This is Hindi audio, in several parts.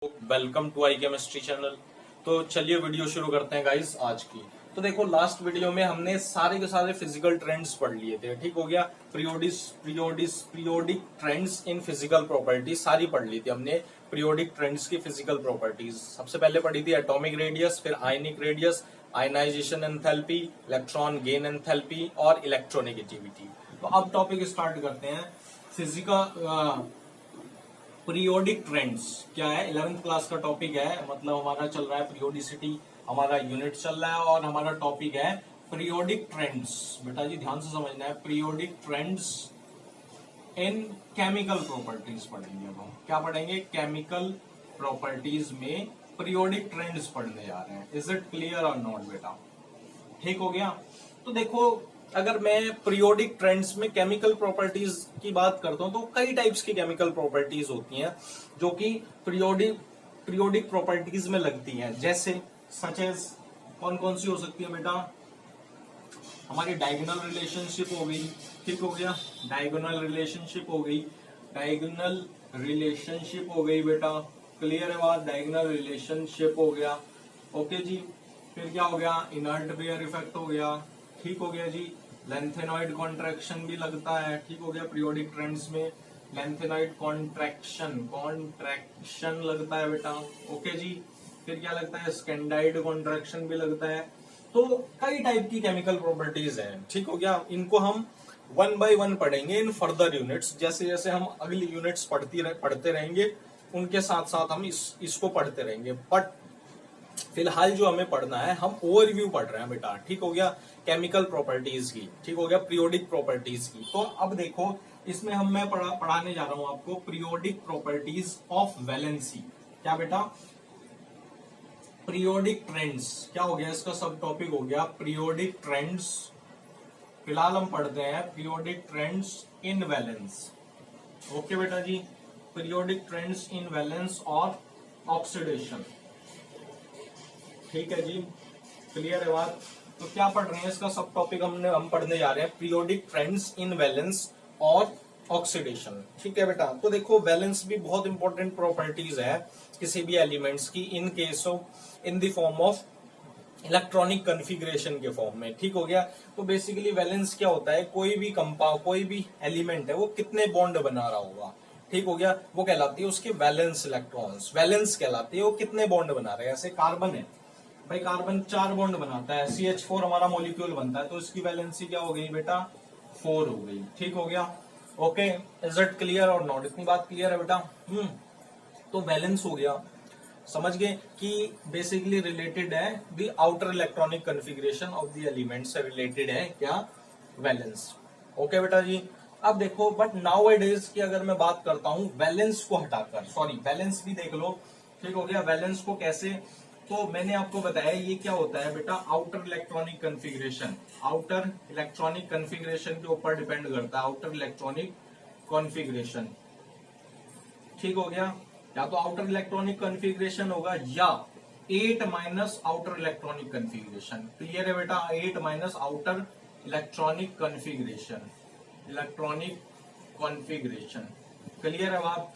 Welcome to I chemistry channel. तो चलिए वीडियो शुरू करते हैं गाइस आज की। तो देखो लास्ट वीडियो में हमने सारे के सारे फिजिकल ट्रेंड्स पढ़ लिए थे, ठीक हो गया। Periodic trends in physical properties सारी पढ़ ली थी हमने। पीरियोडिक ट्रेंड्स की फिजिकल प्रॉपर्टीज सबसे पहले पढ़ी थी एटॉमिक रेडियस, फिर ionic radius, ionization enthalpy, electron gain enthalpy और इलेक्ट्रोनेगेटिविटी। तो अब टॉपिक स्टार्ट करते हैं। फिजिकल पीरियोडिक ट्रेंड्स क्या है, 11th क्लास का टॉपिक है। मतलब हमारा चल रहा है पीरियोडिसिटी, हमारा यूनिट चल रहा है और हमारा टॉपिक है पीरियोडिक ट्रेंड्स। बेटा जी ध्यान से समझना है, पीरियोडिक ट्रेंड्स इन केमिकल प्रॉपर्टीज पढ़ेंगे। अब हम क्या पढ़ेंगे, केमिकल प्रॉपर्टीज में पीरियोडिक ट्रेंड्स पढ़ने जा रहे हैं। इज इट क्लियर और नॉट बेटा? ठीक हो गया। तो देखो अगर मैं पीरियोडिक ट्रेंड्स में केमिकल प्रॉपर्टीज की बात करता हूं तो कई टाइप्स की केमिकल प्रॉपर्टीज होती हैं जो कि पीरियोडिक प्रॉपर्टीज में लगती हैं। जैसे सच एज कौन कौन सी हो सकती है बेटा? हमारी डायगोनल रिलेशनशिप हो गई, ठीक हो गया। डायगोनल रिलेशनशिप हो गई, डायगोनल रिलेशनशिप हो गई बेटा, क्लियर है बात। डायगोनल रिलेशनशिप हो गया, ओके जी। फिर क्या हो गया, इनर्ट पेयर इफेक्ट हो गया, ठीक हो गया जी। लेंथेनॉइड कॉन्ट्रैक्शन भी लगता है, ठीक हो गया। पीरियोडिक ट्रेंड्स में लेंथेनॉइड कॉन्ट्रैक्शन लगता है बेटा, ओके जी। फिर क्या लगता है, स्कैंडाइड कॉन्ट्रैक्शन भी लगता है। तो कई टाइप की केमिकल प्रॉपर्टीज हैं, ठीक हो गया। इनको हम वन बाय वन पढ़ेंगे इन फर्दर यूनिट्स। जैसे जैसे हम अगली यूनिट्स पढ़ते रहेंगे उनके साथ साथ हम इसको पढ़ते रहेंगे। बट फिलहाल जो हमें पढ़ना है, हम ओवरव्यू पढ़ रहे हैं बेटा, ठीक हो गया, केमिकल प्रॉपर्टीज की, ठीक हो गया, पीरियोडिक प्रॉपर्टीज की। तो अब देखो इसमें मैं पढ़ाने जा रहा हूं आपको पीरियोडिक प्रॉपर्टीज ऑफ वैलेंसी। क्या बेटा? पीरियोडिक ट्रेंड्स क्या हो गया, इसका सब टॉपिक हो गया पीरियोडिक ट्रेंड्स। फिलहाल हम पढ़ते हैं पीरियोडिक ट्रेंड्स इन वैलेंस, ओके बेटा जी। पीरियोडिक ट्रेंड्स इन वैलेंस और ऑक्सीडेशन, ठीक है जी, क्लियर है बात। तो क्या पढ़ रहे हैं, इसका सब टॉपिक हम पढ़ने जा रहे हैं पीरियोडिक ट्रेंड्स इन वैलेंस और ऑक्सीडेशन, ठीक है बेटा। तो देखो वैलेंस भी बहुत इंपॉर्टेंट प्रॉपर्टीज है किसी भी एलिमेंट्स की in case of in the form of electronic configuration के फॉर्म में, ठीक हो गया। तो बेसिकली वैलेंस क्या होता है, कोई भी कंपाउंड, कोई भी एलिमेंट है वो कितने बॉन्ड बना रहा होगा, ठीक हो गया, वो कहलाती है उसके वैलेंस इलेक्ट्रॉन्स। वैलेंस कहलाती है वो कितने बॉन्ड बना रहे हैं। जैसे कार्बन है भाई, कार्बन 4 बॉन्ड बनाता है, CH4 हमारा मॉलिक्यूल बनता है, तो इसकी वैलेंसी क्या हो गई बेटा, 4 हो गई, ठीक हो गया, ओके। इज इट क्लियर और नॉट? इतनी बात क्लियर है बेटा? तो वैलेंस हो गया, समझ गए कि बेसिकली रिलेटेड है the outer electronic configuration of the element से रिलेटेड है क्या, वैलेंस, ओके बेटा जी। अब देखो बट नाउ इट इज कि अगर मैं बात करता हूं वैलेंस को हटाकर, सॉरी वैलेंस भी देख लो, ठीक हो गया। वैलेंस को कैसे, तो मैंने आपको बताया ये क्या होता है बेटा, outer electronic configuration. Outer electronic configuration के ऊपर डिपेंड करता है आउटर इलेक्ट्रॉनिक कॉन्फ़िगरेशन, ठीक हो गया। या तो आउटर इलेक्ट्रॉनिक कॉन्फ़िगरेशन होगा या 8 minus outer electronic configuration, clear है बेटा। 8 minus outer electronic configuration, electronic configuration, clear है बात,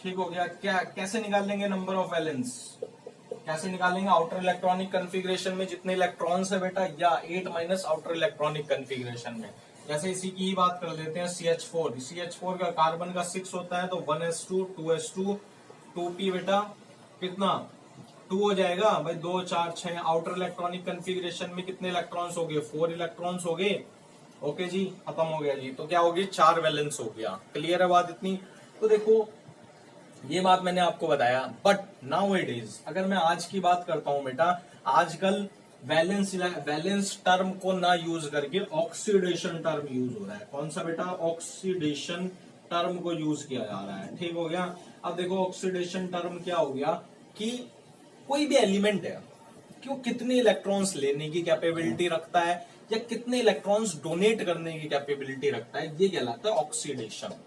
ठीक हो गया। क्या कैसे निकाल लेंगे नंबर ऑफ वैलेंस, कैसे निकालेंगे? आउटर इलेक्ट्रॉनिक कॉन्फ़िगरेशन में जितने इलेक्ट्रॉन्स है बेटा, या 8 माइनस आउटर इलेक्ट्रॉनिक कॉन्फ़िगरेशन में। जैसे इसी की ही बात कर लेते हैं, CH4 का कार्बन का 6 होता है, तो 1s2 2s2 2p बेटा कितना 2 हो जाएगा भाई, 2 4 6। आउटर इलेक्ट्रॉनिक कॉन्फ़िगरेशन में कितने इलेक्ट्रॉन्स हो गए, 4 इलेक्ट्रॉन्स हो गए, ओके जी, खत्म हो गया जी। तो क्या हो गई, 4 वैलेंस हो गया, क्लियर है बात इतनी? तो देखो ये बात मैंने आपको बताया। बट नाउ इट इज, अगर मैं आज की बात करता हूं बेटा, आजकल वैलेंस टर्म को ना यूज करके ऑक्सीडेशन टर्म यूज हो रहा है। कौन सा बेटा, ऑक्सीडेशन टर्म को यूज किया जा रहा है, ठीक हो गया। अब देखो ऑक्सीडेशन टर्म क्या हो गया कि कोई भी एलिमेंट है कि वो कितने इलेक्ट्रॉन्स लेने की कैपेबिलिटी रखता है या कितने इलेक्ट्रॉन्स डोनेट करने की कैपेबिलिटी रखता है, ये कहलाता है ऑक्सीडेशन,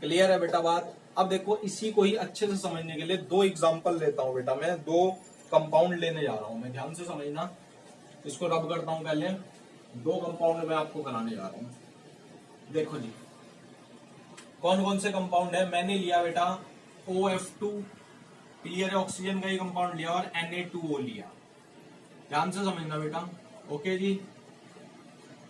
क्लियर है बेटा बात। अब देखो इसी को ही अच्छे से समझने के लिए 2 एग्जांपल लेता हूं बेटा, मैं 2 कंपाउंड लेने जा रहा हूं, मैं ध्यान से समझना। इसको रब करता हूं पहले, 2 कंपाउंड मैं आपको कराने जा रहा हूं। देखो जी कौन कौन से कंपाउंड है, मैंने लिया बेटा OF2 क्लियर है, ऑक्सीजन का ही कंपाउंड लिया और Na2O लिया, ध्यान से समझना बेटा। ओके जी,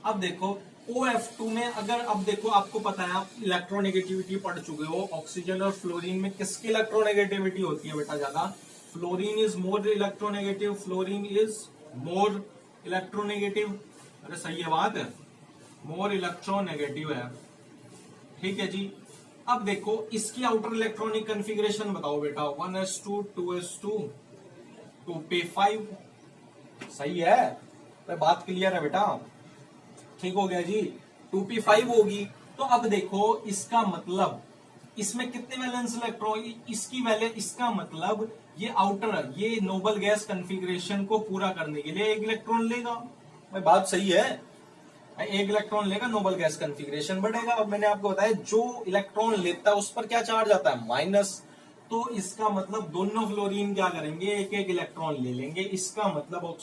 अब देखो OF2 में अगर, अब देखो आपको पता है, आप इलेक्ट्रोनेगेटिविटी पढ़ चुके हो, ऑक्सीजन और फ्लोरीन में किसकी इलेक्ट्रोनेगेटिविटी होती है बेटा ज्यादा? Fluorine is more electronegative, fluorine is more electronegative. अरे सही है बात, मोर इलेक्ट्रोनेगेटिव है, ठीक है जी। अब देखो इसकी आउटर इलेक्ट्रॉनिक कन्फिग्रेशन बताओ बेटा, 1s2 2s2 2p5, सही है, तो बात क्लियर है बेटा, ठीक हो गया जी। 2p5 होगी, तो अब देखो इसका मतलब इसमें कितने वैलेंस इलेक्ट्रॉन, इसकी वैलेंस, इसका मतलब ये आउटर, ये नोबल गैस कन्फिग्रेशन को पूरा करने के लिए एक इलेक्ट्रॉन लेगा, भाई बात सही है, एक इलेक्ट्रॉन लेगा, नोबल गैस कन्फिग्रेशन बढ़ेगा। अब मैंने आपको बताया जो इलेक्ट्रॉन लेता है उस पर क्या चार्ज आता है? माइनस, तो इसका मतलब दोनों फ्लोरीन क्या करेंगे? एक एक इलेक्ट्रॉन ले लेंगे, इसका मतलब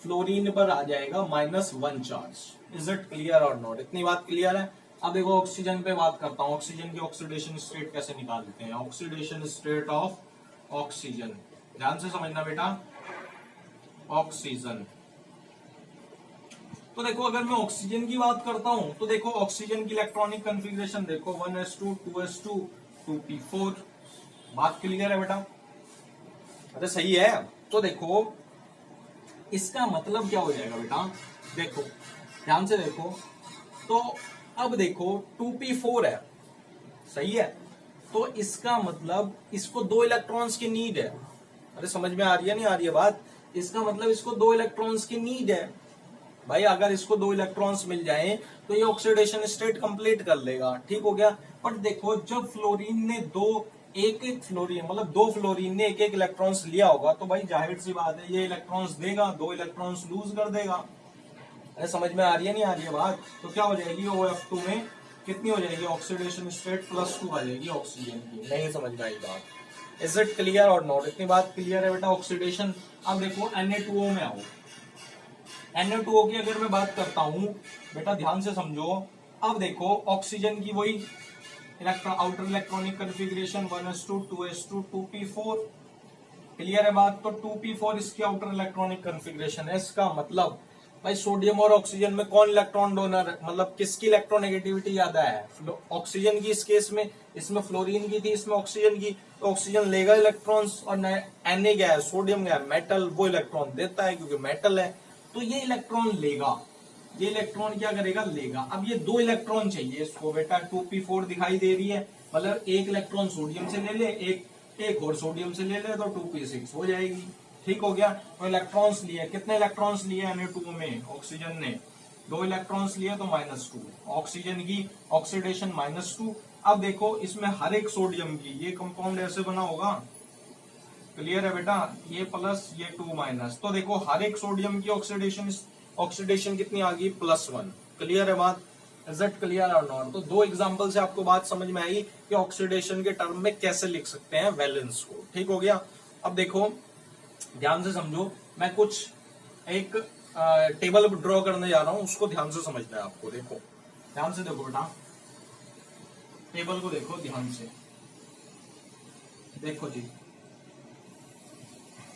फ्लोरीन पर आ जाएगा -1 चार्ज। इज इट क्लियर और नॉट? इतनी बात क्लियर है। अब देखो ऑक्सीजन पे बात करता हूँ, ऑक्सीजन की ऑक्सीडेशन स्टेट कैसे निकालते हैं? ऑक्सीडेशन स्टेट ऑफ ऑक्सीजन, ध्यान से समझना बेटा, ऑक्सीजन। तो देखो अगर मैं ऑक्सीजन की बात करता हूं तो देखो ऑक्सीजन की इलेक्ट्रॉनिक कन्फिग्रेशन देखो, 1s2 2s2 2p4, बात क्लियर है बेटा? अरे सही है। तो देखो इसका मतलब क्या हो जाएगा बेटा, देखो ध्यान से देखो, तो अब देखो 2p4 है, सही है, तो इसका मतलब इसको 2 इलेक्ट्रॉन्स की नीड है। अरे समझ में आ रही है नहीं आ रही है बात? इसका मतलब इसको 2 इलेक्ट्रॉन्स की नीड है भाई, अगर इसको 2 इलेक्ट्रॉन्स मिल जाए तो ये ऑक्सीडेशन स्टेट कंप्लीट कर लेगा, ठीक हो गया। बट देखो जब फ्लोरीन ने एक एक फ्लोरीन, मतलब 2 फ्लोरीन ने एक एक इलेक्ट्रॉन्स लिया होगा, तो भाई जाहिर सी बात है ये इलेक्ट्रॉन्स देगा, 2 इलेक्ट्रॉन्स लूज कर देगा। अरे समझ में आ रही है नहीं आ रही है बात? तो क्या हो जाएगी OF2 में कितनी हो जाएगी ऑक्सीडेशन स्टेट? +2 आ जाएगी ऑक्सीजन की। नहीं समझ में आई बात? इज इट क्लियर और नॉट? इतनी बात क्लियर है बेटा ऑक्सीडेशन। अब देखो Na2O में आओ, Na2O की अगर मैं बात करता हूं बेटा, ध्यान से समझो। अब देखो ऑक्सीजन की वही outer electronic configuration 1s2 2s2 2p4, clear है बात? तो 2p4 इसकी आउटर इलेक्ट्रॉनिक कन्फिग्रेशन है। इसका मतलब भाई सोडियम और ऑक्सीजन में कौन इलेक्ट्रॉन डोनर है, मतलब किसकी इलेक्ट्रोनेगेटिविटी ज्यादा है? ऑक्सीजन की इस केस में, इसमें फ्लोरीन की थी, इसमें ऑक्सीजन की, तो ऑक्सीजन लेगा इलेक्ट्रॉन्स, और Na क्या है? सोडियम क्या है? मेटल, वो इलेक्ट्रॉन देता है क्योंकि मेटल है, तो ये इलेक्ट्रॉन लेगा, ये इलेक्ट्रॉन क्या करेगा? लेगा। अब ये 2 इलेक्ट्रॉन चाहिए इसको बेटा, 2p4 दिखाई दे रही है, मतलब एक इलेक्ट्रॉन सोडियम से ले ले, एक और सोडियम से ले ले, तो 2p6 हो जाएगी, ठीक हो गया। तो इलेक्ट्रॉन्स लिए, कितने इलेक्ट्रॉन्स लिए Na2 में? ऑक्सीजन ने 2 इलेक्ट्रॉन्स लिए, तो -2, ऑक्सीजन की ऑक्सीडेशन -2। अब देखो इसमें हर एक सोडियम की, ये कंपाउंड ऐसे बना होगा, क्लियर है बेटा, ये प्लस ये 2 माइनस, तो देखो हर एक सोडियम की ऑक्सीडेशन कितनी आ गई? +1, क्लियर है बात? इज इट क्लियर और नॉट? तो 2 एग्जांपल से आपको बात समझ में आई कि ऑक्सीडेशन के टर्म में कैसे लिख सकते हैं वैलेंस को, ठीक हो गया। अब देखो ध्यान से समझो, मैं कुछ एक टेबल ड्रॉ करने जा रहा हूं, उसको ध्यान से समझना है आपको। देखो ध्यान से देखो बेटा, टेबल को देखो ध्यान से, देखो जी।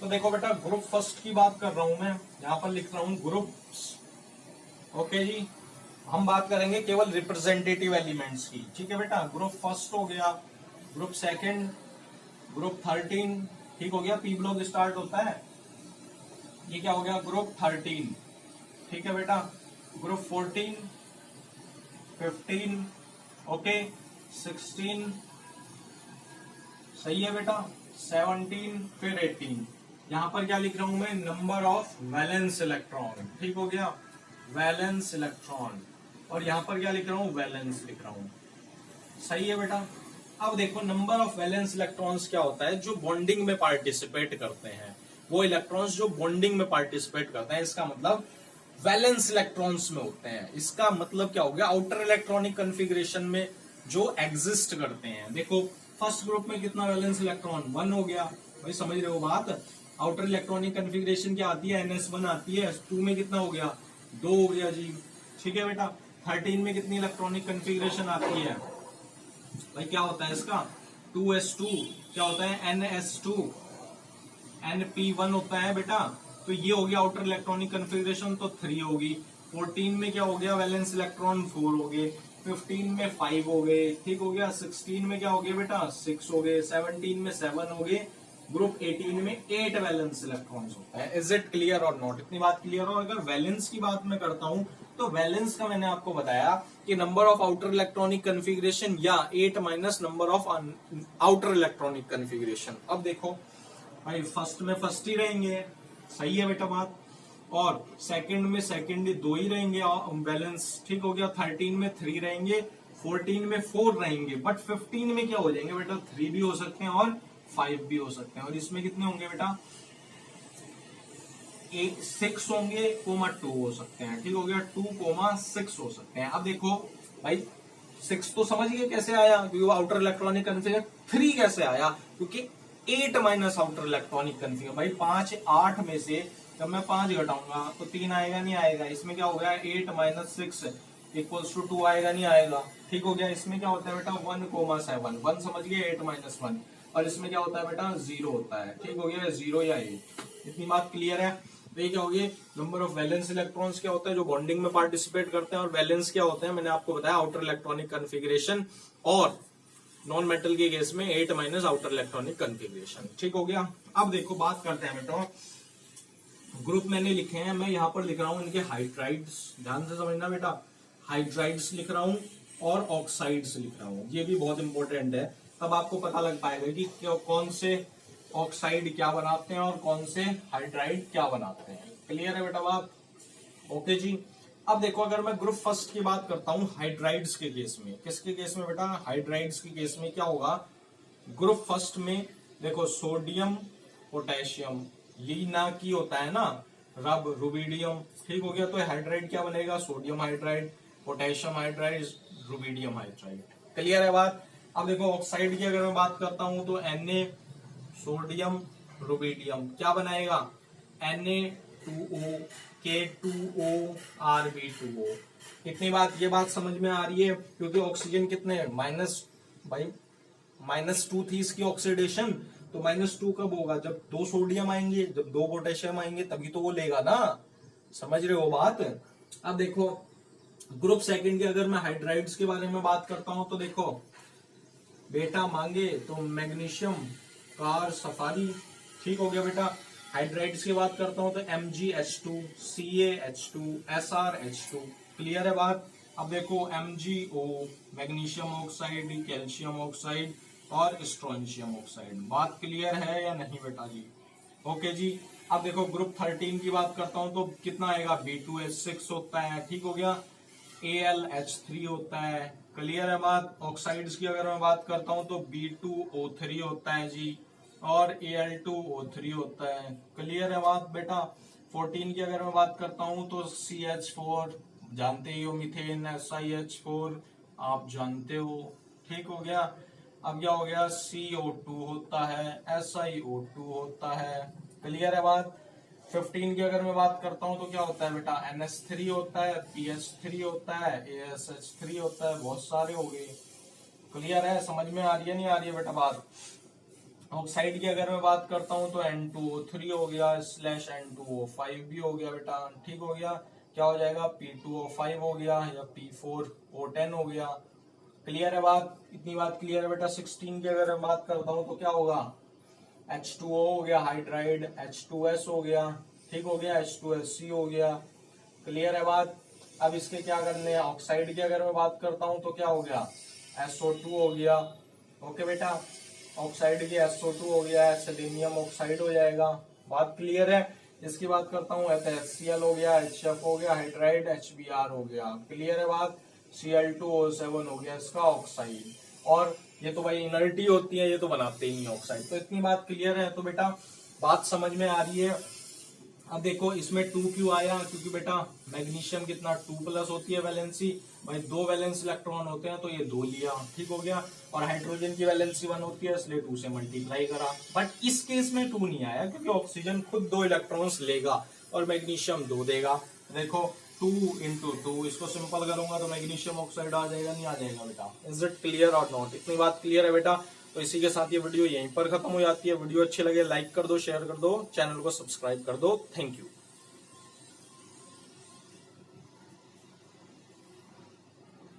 तो देखो बेटा ग्रुप फर्स्ट की बात कर रहा हूं मैं, यहां पर लिख रहा हूं ग्रुप्स, ओके जी। हम बात करेंगे केवल रिप्रेजेंटेटिव एलिमेंट्स की, ठीक है बेटा। ग्रुप फर्स्ट हो गया, ग्रुप सेकंड, ग्रुप 13, ठीक हो गया, पी ब्लॉक स्टार्ट होता है, ये क्या हो गया? ग्रुप 13, ठीक है बेटा। ग्रुप 14, 15, ओके, 16, सही है बेटा, 17, फिर 18। यहां पर क्या लिख रहा हूं मैं? नंबर ऑफ वैलेंस इलेक्ट्रॉन, ठीक हो गया, वैलेंस इलेक्ट्रॉन। और यहां पर क्या लिख रहा हूं? वैलेंस लिख रहा हूं, सही है बेटा। अब देखो नंबर ऑफ वैलेंस इलेक्ट्रॉन्स क्या होता है? जो बॉन्डिंग में पार्टिसिपेट करते हैं, वो इलेक्ट्रॉन्स जो बॉन्डिंग में पार्टिसिपेट करते हैं, इसका मतलब वैलेंस इलेक्ट्रॉन्स में होते हैं। इसका मतलब क्या हो गया? आउटर इलेक्ट्रॉनिक कन्फिग्रेशन में जो एग्जिस्ट करते हैं। देखो फर्स्ट ग्रुप में कितना वैलेंस इलेक्ट्रॉन? 1 हो गया, भाई समझ रहे हो बात? आउटर इलेक्ट्रॉनिक कन्फिग्रेशन क्या आती है? NS1 आती है। 2 में कितना हो गया? 2 हो गया जी, ठीक है बेटा। 13 में कितनी इलेक्ट्रॉनिक कन्फिग्रेशन आती है? भाई क्या होता है इसका? 2s2, क्या होता है? NS2, Np1 होता है बेटा, तो ये हो गया आउटर इलेक्ट्रॉनिक कन्फिग्रेशन, तो 3 होगी। 14 में क्या हो गया, वैलेंस इलेक्ट्रॉन 4 हो गए। 15 में 5 हो गए, ठीक हो गया। 16 में क्या हो गया बेटा, 6 हो गए। 17 में 7 हो गए। ग्रुप 18 में 8 वैलेंस इलेक्ट्रॉन्स होता है। इज इट क्लियर और नॉट? इतनी बात क्लियर हो। अगर वैलेंस की बात मैं करता हूं तो वैलेंस का मैंने आपको बताया कि number of outer electronic configuration या 8 minus number of outer electronic configuration. अब देखो भाई, फर्स्ट में फर्स्ट ही रहेंगे, सही है बेटा बात, और सेकंड में सेकंड दो ही रहेंगे बैलेंस, ठीक हो गया। 13 में 3 रहेंगे, 14 में 4 रहेंगे, बट 15 में क्या हो जाएंगे बेटा, 3 भी हो सकते हैं और 5 भी हो सकते हैं। और इसमें कितने होंगे बेटा, 6 होंगे, 2 हो सकते हैं, ठीक हो गया। 2, 6 हो सकते हैं। अब देखो भाई, 6 तो समझ गए कैसे आया, क्योंकि आउटर इलेक्ट्रॉनिक कन्फिगर। 3 कैसे आया, क्योंकि 8 माइनस आउटर इलेक्ट्रॉनिक कन्फिगर। भाई 5 8 में से जब मैं 5 घटाऊंगा तो 3 आएगा, नहीं आएगा। इसमें क्या हो गया, 8 माइनस 6 इक्वल्स टू 2 आएगा, नहीं आएगा, ठीक हो गया। इसमें क्या होता है बेटा, 1, 7 1 समझ गए, 8 माइनस 1। और इसमें क्या होता है बेटा, 0 होता है, ठीक हो गया, 0 या 8। इतनी बात क्लियर है। तो ये क्या हो गया, नंबर ऑफ वैलेंस इलेक्ट्रॉन्स क्या होता है जो बॉन्डिंग में पार्टिसिपेट करते हैं, और वैलेंस क्या होते हैं मैंने आपको बताया, आउटर इलेक्ट्रॉनिक कन्फिग्रेशन, और नॉन मेटल के केस में 8 माइनस आउटर इलेक्ट्रॉनिक कन्फिग्रेशन, ठीक हो गया। अब देखो बात करते हैं बेटा, ग्रुप मैंने लिखे हैं, मैं यहाँ पर लिख रहा हूँ इनके हाइड्राइड्स, ध्यान से समझना बेटा, हाइड्राइड्स लिख रहा हूँ और ऑक्साइड्स लिख रहा हूँ, ये भी बहुत इंपॉर्टेंट है। तब आपको पता लग पाएगा कि कौन से ऑक्साइड क्या बनाते हैं और कौन से हाइड्राइड क्या बनाते हैं। क्लियर है बेटा बात? ओके जी। अब देखो, अगर मैं ग्रुप फर्स्ट की बात करता हूँ हाइड्राइड्स के केस में, किसके केस में बेटा, हाइड्राइड्स के केस में क्या होगा, ग्रुप फर्स्ट में देखो सोडियम पोटेशियम, ये ना की होता है ना, रब रुबिडियम, ठीक हो गया। तो हाइड्राइड क्या बनेगा, sodium hydride, potassium hydride, rubidium hydride. Clear है बात? अब देखो ऑक्साइड की अगर मैं बात करता हूं तो Na सोडियम रुबिडियम क्या बनाएगा, Na2O K2O Rb2O। इतनी बात, ये बात समझ में आ रही है, क्योंकि ऑक्सीजन कितने माइनस, भाई -2 थी इसकी ऑक्सीडेशन, तो -2 कब होगा, जब 2 सोडियम आएंगे, जब 2 पोटेशियम आएंगे, तभी तो वो लेगा ना, समझ रहे हो बात? अब देखो ग्रुप सेकंड की अगर मैं हाइड्राइड्स के बारे में बात करता हूं तो देखो बेटा, मांगे तो मैग्नीशियम कार सफारी, ठीक हो गया बेटा। हाइड्राइड्स की बात करता हूं तो MgH2 CaH2 SrH2। क्लियर है बात? अब देखो MgO magnesium oxide, calcium oxide और स्ट्रोंशियम ऑक्साइड। बात क्लियर है या नहीं बेटा जी? ओके जी। अब देखो ग्रुप 13 की बात करता हूं तो कितना आएगा, B2H6 होता है, ठीक हो गया। AlH3 होता है। क्लियर है बात? ऑक्साइड्स की अगर मैं बात करता हूं तो B2O3 होता है जी, और Al2O3 होता है। क्लियर है बात बेटा? 14 की अगर मैं बात करता हूं तो CH4 जानते ही हो, मीथेन, SiH4 आप जानते हो, ठीक हो गया। अब क्या हो गया, CO2 होता है, SiO2 होता है। क्लियर है बात? 15 की अगर मैं बात करता हूं तो क्या होता है बेटा, NH3 होता है, PH3 होता है, ASH3 होता है, बहुत सारे हो गए। क्लियर है? समझ में आ रही है नहीं आ रही है बेटा बात? ऑक्साइड की अगर मैं बात करता हूं तो N2O3 हो गया /N2O5 भी हो गया बेटा, ठीक हो गया। क्या हो जाएगा, P2O5 हो गया या P4O10 हो गया। क्लियर है बात? इतनी बात क्लियर है बेटा? 16 की अगर मैं बात करता हूं तो क्या होगा, H2O हो गया हाइड्राइड, H2S हो गया, ठीक हो गया, H2SC हो गया। क्लियर है बात? अब इसके क्या करने हैं, ऑक्साइड की अगर मैं बात करता हूं तो क्या हो गया, SO2 हो गया। ओके बेटा, ऑक्साइड की SO2 हो गया, सेलेनियम ऑक्साइड हो जाएगा। बात क्लियर है? इसकी बात करता हूँ तो HCl हो गया, HF हो गया हाइड्राइड, HBr हो गया। क्लियर है बात? Cl2O7 हो गया इसका ऑक्साइड। और ये तो भाई इनर्टी होती है, ये तो बनाते ही नहीं ऑक्साइड। तो इतनी बात क्लियर है? तो बेटा बात समझ में आ रही है? अब देखो इसमें 2 क्यों आया, क्योंकि बेटा मैग्नीशियम कितना 2+ होती है वैलेंसी, भाई 2 वैलेंस इलेक्ट्रॉन होते हैं तो ये 2 लिया, ठीक हो गया। और हाइड्रोजन की वैलेंसी 1 होती है, इसलिए 2 से मल्टीप्लाई करा। बट इस केस में 2 नहीं आया, क्योंकि ऑक्सीजन खुद 2 इलेक्ट्रॉन्स लेगा और मैग्नीशियम 2 देगा। देखो 2 × 2, इसको सिंपल करूंगा तो मैग्नीशियम ऑक्साइड आ जाएगा, नहीं आ जाएगा बेटा? इज इट क्लियर और नॉट? इतनी बात क्लियर है बेटा? तो इसी के साथ ये वीडियो यहीं पर खत्म हो जाती है। वीडियो अच्छी लगे लाइक कर दो, शेयर कर दो, चैनल को सब्सक्राइब कर दो। Thank you.